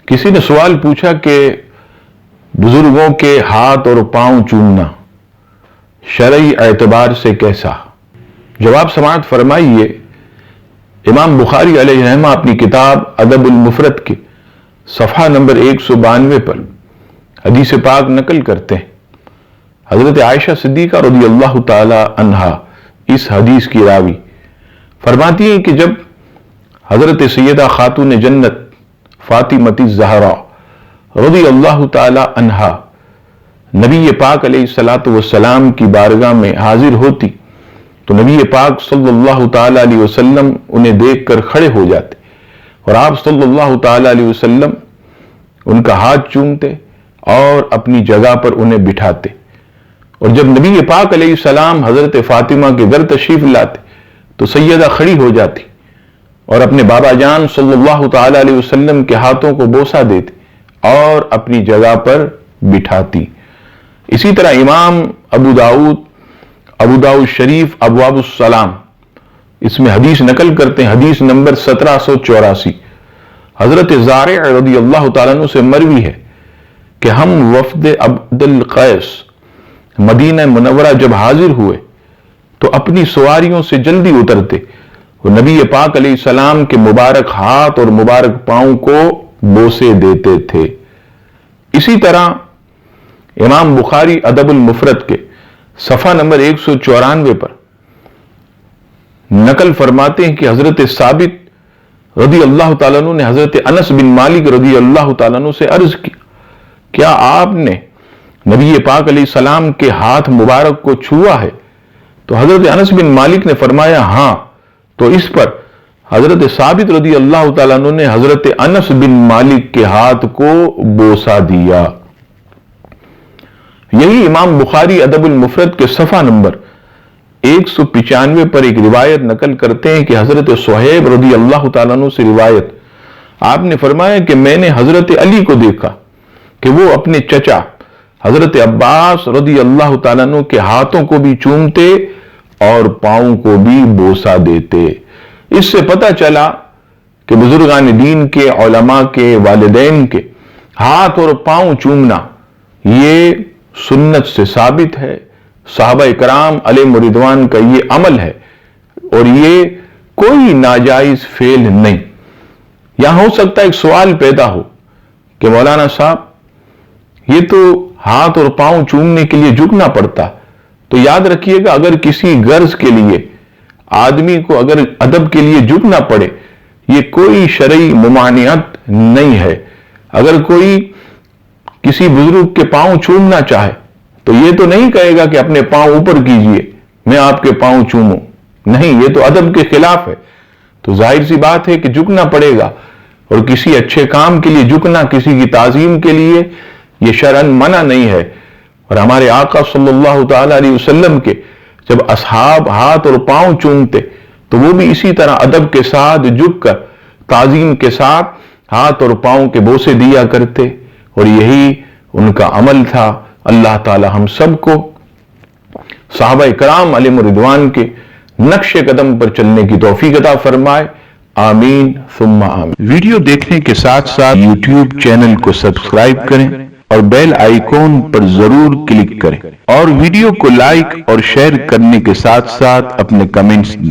کسی نے سوال پوچھا کہ بزرگوں کے ہاتھ اور پاؤں چومنا شرعی اعتبار سے کیسا؟ جواب سماعت فرمائیے۔ امام بخاری علیہ رحمہ اپنی کتاب ادب المفرد کے صفحہ نمبر 192 پر حدیث پاک نقل کرتے ہیں۔ حضرت عائشہ صدیقہ رضی اللہ تعالی عنہا اس حدیث کی راوی فرماتی ہیں کہ جب حضرت سیدہ خاتون جنت فاطمۃ الزہرا رضی اللہ تعالی عنہا نبی پاک علیہ الصلوۃ والسلام کی بارگاہ میں حاضر ہوتی تو نبی پاک صلی اللہ تعالی علیہ وسلم انہیں دیکھ کر کھڑے ہو جاتے اور آپ صلی اللہ تعالی علیہ وسلم ان کا ہاتھ چومتے اور اپنی جگہ پر انہیں بٹھاتے، اور جب نبی پاک علیہ السلام حضرت فاطمہ کے گھر تشریف لاتے تو سیدہ کھڑی ہو جاتی اور اپنے بابا جان صلی اللہ تعالی علیہ وسلم کے ہاتھوں کو بوسہ دیتے اور اپنی جگہ پر بٹھاتی۔ اسی طرح امام ابو داؤد شریف ابواب السلام اس میں حدیث نقل کرتے ہیں، حدیث نمبر 1784، حضرت زارع رضی اللہ تعالیٰ عنہ سے مروی ہے کہ ہم وفد عبد القیس مدینہ منورہ جب حاضر ہوئے تو اپنی سواریوں سے جلدی اترتے اور نبی پاک علیہ السلام کے مبارک ہاتھ اور مبارک پاؤں کو بوسے دیتے تھے۔ اسی طرح امام بخاری ادب المفرد کے صفحہ نمبر 194 پر نقل فرماتے ہیں کہ حضرت ثابت رضی اللہ تعالیٰ عنہ نے حضرت انس بن مالک رضی اللہ تعالیٰ عنہ سے عرض کی، کیا آپ نے نبی پاک علیہ السلام کے ہاتھ مبارک کو چھوا ہے؟ تو حضرت انس بن مالک نے فرمایا ہاں، تو اس پر حضرت ثابت رضی اللہ تعالیٰ عنہ نے حضرت انس بن مالک کے ہاتھ کو بوسہ دیا۔ یہی امام بخاری ادب المفرد کے صفحہ نمبر 195 پر ایک روایت نقل کرتے ہیں کہ حضرت صہیب رضی اللہ تعالیٰ عنہ سے روایت، آپ نے فرمایا کہ میں نے حضرت علی کو دیکھا کہ وہ اپنے چچا حضرت عباس رضی اللہ تعالیٰ عنہ کے ہاتھوں کو بھی چومتے اور پاؤں کو بھی بوسہ دیتے۔ اس سے پتہ چلا کہ بزرگان دین کے، علماء کے، والدین کے ہاتھ اور پاؤں چومنا یہ سنت سے ثابت ہے، صحابہ کرام علیہ رضوان کا یہ عمل ہے اور یہ کوئی ناجائز فعل نہیں۔ یہاں ہو سکتا ہے ایک سوال پیدا ہو کہ مولانا صاحب یہ تو ہاتھ اور پاؤں چومنے کے لیے جھکنا پڑتا، تو یاد رکھیے گا اگر کسی غرض کے لیے آدمی کو اگر ادب کے لیے جھکنا پڑے یہ کوئی شرعی ممانعت نہیں ہے۔ اگر کوئی کسی بزرگ کے پاؤں چومنا چاہے تو یہ تو نہیں کہے گا کہ اپنے پاؤں اوپر کیجئے میں آپ کے پاؤں چوموں، نہیں، یہ تو ادب کے خلاف ہے۔ تو ظاہر سی بات ہے کہ جھکنا پڑے گا، اور کسی اچھے کام کے لیے جھکنا، کسی کی تعظیم کے لیے یہ شرعاً منع نہیں ہے۔ اور ہمارے آقا صلی اللہ تعالی علیہ وسلم کے جب اصحاب ہاتھ اور پاؤں چومتے تو وہ بھی اسی طرح ادب کے ساتھ جھک کر تعظیم کے ساتھ ہاتھ اور پاؤں کے بوسے دیا کرتے، اور یہی ان کا عمل تھا۔ اللہ تعالی ہم سب کو صحابہ کرام علیہ رضوان کے نقش قدم پر چلنے کی توفیق عطا فرمائے، آمین ثم آمین۔ ویڈیو دیکھنے کے ساتھ ساتھ یوٹیوب چینل کو سبسکرائب کریں اور بیل آئیکن پر ضرور کلک کریں، اور ویڈیو کو لائک اور شیئر کرنے کے ساتھ ساتھ اپنے کمنٹس دیں۔